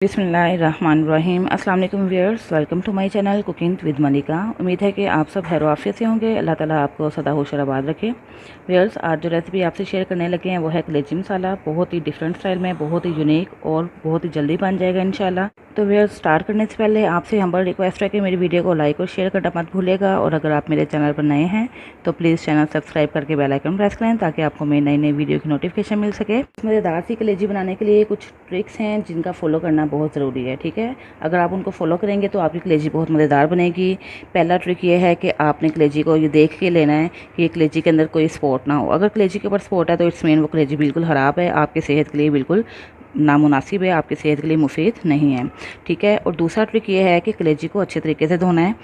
बिस्मिल्लाहिर्रहमानिर्रहीम। अस्सलाम वालेकुम viewers, welcome to my channel cooking with Malika. उम्मीद है कि आप सब खैर आफियत से होंगे। अल्लाह ताला आपको सदा खुश और आबाद रखे। व्यूअर्स, आज जो रेसिपी आपसे शेयर करने लगे हैं वो है कलेजी मसाला। बहुत ही डिफरेंट स्टाइल में, बहुत ही यूनिक और बहुत ही जल्दी बन जाएगा इंशाल्लाह। तो व्यूअर्स, स्टार्ट करने से पहले आपसे हम्बल रिक्वेस्ट है कि मेरी वीडियो को लाइक और शेयर करना मत भूलिएगा। और अगर आप मेरे चैनल पर नए हैं तो प्लीज़ चैनल सब्सक्राइब करके बेल आइकन प्रेस करें ताकि आपको मेरी नई नई वीडियो की नोटिफिकेशन मिल सके। मज़ेदार सी कलेजी बनाने के लिए कुछ ट्रिक्स हैं जिनका फॉलो करना बहुत ज़रूरी है, ठीक है। अगर आप उनको फॉलो करेंगे तो आपकी कलेजी बहुत मज़ेदार बनेगी। पहला ट्रिक ये है कि आपने कलेजी को ये देख के लेना है कि ये कलेजी के अंदर कोई स्पॉट ना हो। अगर कलेजी के ऊपर स्पॉट है तो इट्स मीन वो कलेजी बिल्कुल ख़राब है, आपकी सेहत के लिए बिल्कुल नामुनासिब है, आपकी सेहत के लिए मुफीद नहीं है, ठीक है। और दूसरा ट्रिक ये है कि कलेजी को अच्छे तरीके से धोना है।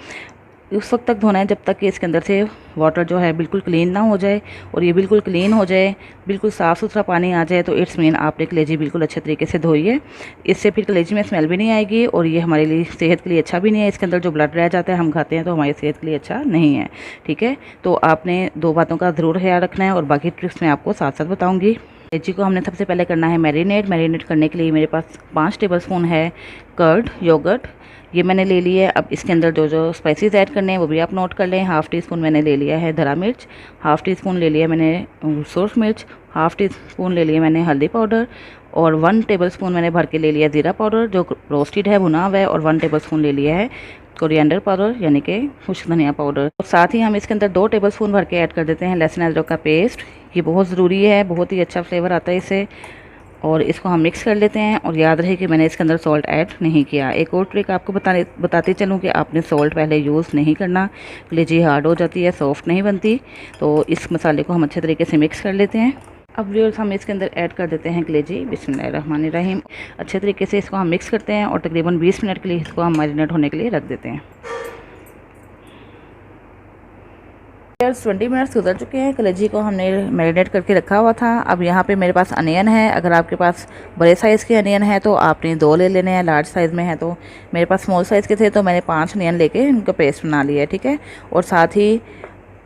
उस वक्त तक धोना है जब तक कि इसके अंदर से वाटर जो है बिल्कुल क्लीन ना हो जाए। और ये बिल्कुल क्लीन हो जाए, बिल्कुल साफ़ सुथरा पानी आ जाए तो इट्स मीन आपने कलेजी बिल्कुल अच्छे तरीके से धोई है। इससे फिर कलेजी में स्मेल भी नहीं आएगी और ये हमारे लिए सेहत के लिए अच्छा भी नहीं है। इसके अंदर जो ब्लड रह जाता है हम खाते हैं तो हमारी सेहत के लिए अच्छा नहीं है, ठीक है। तो आपने दो बातों का ज़रूर ख्याल रखना है और बाकी ट्रिक्स मैं आपको साथ साथ बताऊँगी। कलेजी को हमने सबसे पहले करना है मैरिनेट करने के लिए मेरे पास 5 टेबल स्पून है कर्ड योगर्ट, ये मैंने ले लिया है। अब इसके अंदर जो जो स्पाइसेस ऐड करने हैं वो भी आप नोट कर लें। हाफ़ टी स्पून मैंने ले लिया है धरा मिर्च, हाफ़ टी स्पून ले लिया मैंने सुर्ख मिर्च, हाफ़ टी स्पून ले लिया मैंने हल्दी पाउडर और 1 टेबल स्पून मैंने भर के ले लिया ज़ीरा पाउडर जो रोस्टेड है भुना हुआ है, और 1 टेबल स्पून ले लिया है कोरिएंडर पाउडर यानी कि खुश्क धनिया पाउडर। और साथ ही हम इसके अंदर 2 टेबल स्पून भर के ऐड कर देते हैं लहसुन अदरक का पेस्ट। ये बहुत ज़रूरी है, बहुत ही अच्छा फ्लेवर आता है इससे। और इसको हम मिक्स कर लेते हैं। और याद रहे कि मैंने इसके अंदर सॉल्ट ऐड नहीं किया। एक और ट्रिक आपको बताते चलूँ कि आपने सॉल्ट पहले यूज़ नहीं करना, कलेजी हार्ड हो जाती है, सॉफ्ट नहीं बनती। तो इस मसाले को हम अच्छे तरीके से मिक्स कर लेते हैं। अब व्यूअर्स, हम इसके अंदर ऐड कर देते हैं कलेजी। बिस्मिल्लाहिर्रहमानिर्रहीम। अच्छे तरीके से इसको हम मिक्स करते हैं और तकरीबन 20 मिनट के लिए इसको हम मैरिनेट होने के लिए रख देते हैं। 20 मिनट्स गुजर चुके हैं। कलेजी को हमने मैरिनेट करके रखा हुआ था। अब यहाँ पे मेरे पास अनियन है। अगर आपके पास बड़े साइज़ के अनियन है तो आपने 2 ले लेने हैं, लार्ज साइज़ में है तो मेरे पास स्मॉल साइज़ के थे तो मैंने 5 अनियन लेके इनका पेस्ट बना लिया है, ठीक है। और साथ ही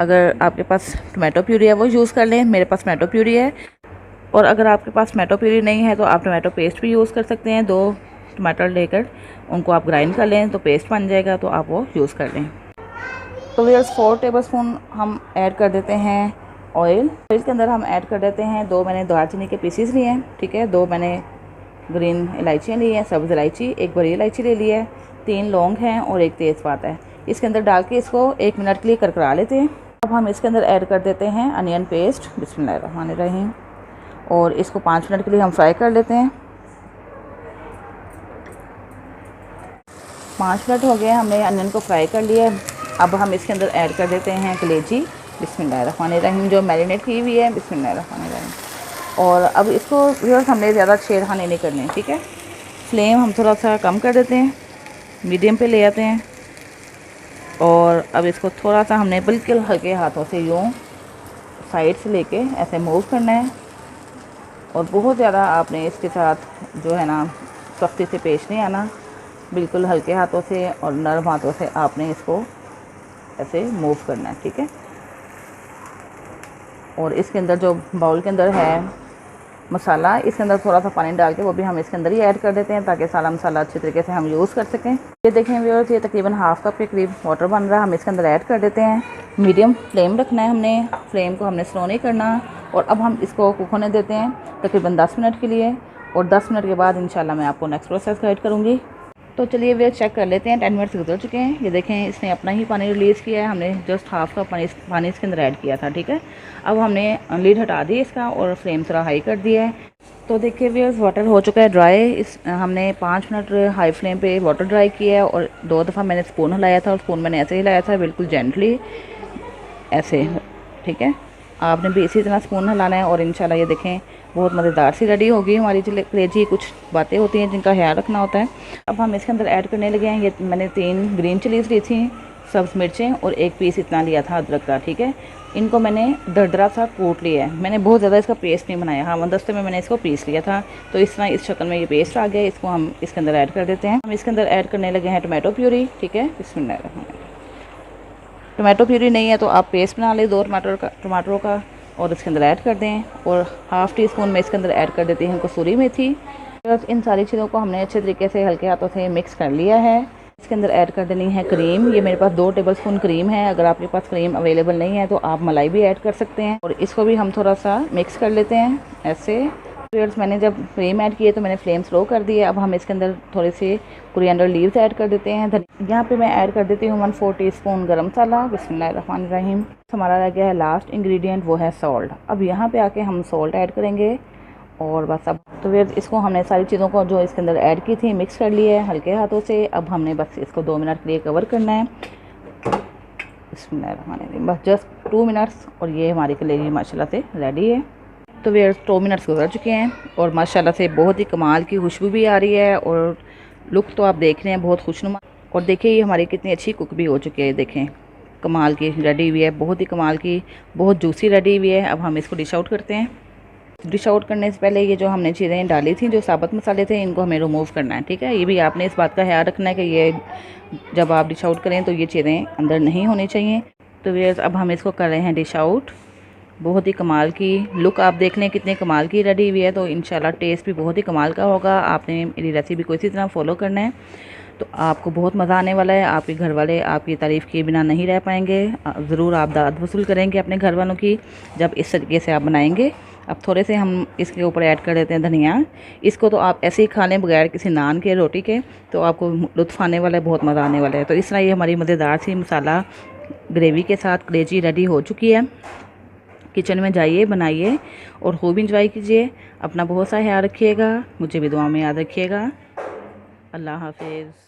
अगर आपके पास टमाटो प्यूरी है वो यूज़ कर लें, मेरे पास टमाटो प्यूरी है। और अगर आपके पास टमाटो प्यूरी नहीं है तो आप टमाटो पेस्ट भी यूज़ कर सकते हैं। 2 टमाटर लेकर उनको आप ग्राइंड कर लें तो पेस्ट बन जाएगा, तो आप वो यूज़ कर लें। तो व्यूअर्स, 4 टेबल स्पून हम ऐड कर देते हैं ऑयल। तो इसके अंदर हम ऐड कर देते हैं 2 मैंने दालचीनी के पीसीस लिए हैं, ठीक है। 2 मैंने ग्रीन इलायचियाँ ली हैं, सब्ज़ इलायची, 1 बड़ी इलायची ले ली है, 3 लौंग हैं और 1 तेज़पात है। इसके अंदर डाल के इसको 1 मिनट के लिए करकरा लेते हैं। अब हम इसके अंदर ऐड कर देते हैं अनियन पेस्ट। बिस्मिल्लाहिर्रहमानिर्रहीम। और इसको 5 मिनट के लिए हम फ्राई कर लेते हैं। 5 मिनट हो गए, हमने अनियन को फ्राई कर लिया है। अब हम इसके अंदर ऐड कर देते हैं कलेजी। बिस्मिल्लाहिर्रहमानिर्रहीम जो मैरिनेट की हुई है। बिस्मिल्लाहिर्रहमानिर्रहीम। और अब इसको व्यूअर्स हमने ज़्यादा छेड़खानी नहीं करनी, ठीक है। फ्लेम हम थोड़ा सा कम कर देते हैं, मीडियम पे ले आते हैं। और अब इसको थोड़ा सा हमने बिल्कुल हल्के हाथों से यूँ साइड से लेके ऐसे मूव करना है। और बहुत ज़्यादा आपने इसके साथ जो है ना सख्ती से पेश नहीं आना, बिल्कुल हल्के हाथों से और नरम हाथों से आपने इसको ऐसे मूव करना है, ठीक है। और इसके अंदर जो बाउल के अंदर है मसाला, इसके अंदर थोड़ा सा पानी डाल के वो भी हम इसके अंदर ही ऐड कर देते हैं ताकि सारा मसाला अच्छे तरीके से हम यूज़ कर सकें। ये देखें व्यूअर्स, ये तकरीबन हाफ़ कप के करीब वाटर बन रहा है। हम इसके अंदर ऐड कर देते हैं। मीडियम फ्लेम रखना है हमने, फ्लेम को हमने स्लो नहीं करना। और अब हम इसको कुक होने देते हैं तकरीबन 10 मिनट के लिए। और 10 मिनट के बाद इंशाल्लाह मैं आपको नेक्स्ट प्रोसेस गाइड करूँगी। तो चलिए वे चेक कर लेते हैं। 10 मिनट्स गुजर चुके हैं। ये देखें, इसने अपना ही पानी रिलीज़ किया है। हमने जस्ट हाफ़ का पानी इसके अंदर ऐड किया था, ठीक है। अब हमने लीड हटा दी इसका और फ्लेम थोड़ा हाई कर दिया है। तो देखिए व्यूअर्स, वाटर हो चुका है ड्राई। हमने 5 मिनट हाई फ्लेम पे वाटर ड्राई किया है। और 2 दफ़ा मैंने स्पून हिलाया था और स्पून मैंने ऐसे हिलाया था बिल्कुल जेंटली ऐसे, ठीक है। आपने भी इसी तरह स्पून हिलाना है। और इंशाल्लाह ये देखें बहुत मज़ेदार सी रेडी होगी हमारी कलेजी। कुछ बातें होती हैं जिनका ख्याल रखना होता है। अब हम इसके अंदर ऐड करने लगे हैं, ये मैंने 3 ग्रीन चिलीज़ ली थी, सब्ज़ मिर्चें और 1 पीस इतना लिया था अदरक का, ठीक है। इनको मैंने दरदरा सा कूट लिया है। मैंने बहुत ज़्यादा इसका पेस्ट नहीं बनाया, हाँ दस्ते में मैंने इसको पीस लिया था। तो इस तरह इस शक्ल में ये पेस्ट आ गया। इसको हम इसके अंदर ऐड कर देते हैं। हम इसके अंदर ऐड करने लगे हैं टमाटो प्यूरी, ठीक है। बिस्मिल्लाह। टमाटो प्यूरी नहीं है तो आप पेस्ट बना लें 2 टमाटरों का और इसके अंदर ऐड कर दें। और हाफ़ टी स्पून में इसके अंदर ऐड कर देती हैं कसूरी मेथी। बस इन सारी चीज़ों को हमने अच्छे तरीके से हल्के हाथों से मिक्स कर लिया है। इसके अंदर ऐड कर देनी है क्रीम। ये मेरे पास 2 टेबलस्पून क्रीम है। अगर आपके पास क्रीम अवेलेबल नहीं है तो आप मलाई भी ऐड कर सकते हैं। और इसको भी हम थोड़ा सा मिक्स कर लेते हैं ऐसे। व्यूअर्स, मैंने जब क्रीम ऐड किए तो मैंने फ्लेम स्लो कर दी है। अब हम इसके अंदर थोड़े से कोरिएंडर लीव्स ऐड कर देते हैं। यहाँ पे मैं ऐड कर देती हूँ 1/4 टीस्पून गरम मसाला। बिस्मिल्लाहिर्रहमानिर्रहीम। हमारा रह गया है लास्ट इंग्रेडिएंट, वो है सॉल्ट। अब यहाँ पे आके हम सॉल्ट ऐड करेंगे और बस। अब तो फिर इसको हमने सारी चीज़ों को जो इसके अंदर ऐड की थी मिक्स कर लिया है हल्के हाथों से। अब हमने बस इसको 2 मिनट के लिए कवर करना है। बिस्मिल्लाहिर्रहमानिर्रहीम। बस जस्ट 2 मिनट्स और ये हमारी कलेजी माशाल्लाह से रेडी है। तो वे 2 मिनट्स गुजर चुके हैं और माशाल्लाह से बहुत ही कमाल की खुशबू भी आ रही है और लुक तो आप देख रहे हैं बहुत खुशनुमा। और देखिए ये हमारी कितनी अच्छी कुक भी हो चुकी है। देखें कमाल की रेडी हुई है, बहुत ही कमाल की, बहुत जूसी रेडी हुई है। अब हम इसको डिश आउट करते हैं। डिश आउट करने से पहले ये जो हमने चीज़ें डाली थी, जो साबुत मसाले थे, इनको हमें रिमूव करना है, ठीक है। ये भी आपने इस बात का ख्याल रखना है कि ये जब आप डिश आउट करें तो ये चीज़ें अंदर नहीं होनी चाहिए। तो व्यूअर्स अब हम इसको कर रहे हैं डिश आउट। बहुत ही कमाल की लुक आप देख लें कितने कमाल की रेडी हुई है। तो इंशाल्लाह टेस्ट भी बहुत ही कमाल का होगा। आपने मेरी रेसिपी को इसी तरह फॉलो करना है तो आपको बहुत मज़ा आने वाला है। आपके घर वाले आपकी तारीफ़ किए बिना नहीं रह पाएंगे। ज़रूर आप दाद वसूल करेंगे अपने घर वालों की जब इस तरीके से आप बनाएंगे। अब थोड़े से हम इसके ऊपर ऐड कर देते हैं धनिया। इसको तो आप ऐसे ही खा लें बगैर किसी नान के, रोटी के, तो आपको लुत्फ़ आने वाला है, बहुत मज़ा आने वाला है। तो इस तरह ये हमारी मज़ेदार सी मसाला ग्रेवी के साथ कलेजी रेडी हो चुकी है। किचन में जाइए, बनाइए और खूब इंजॉय कीजिए। अपना बहुत सा ख्याल रखिएगा, मुझे भी दुआ में याद रखिएगा। अल्लाह हाफिज़।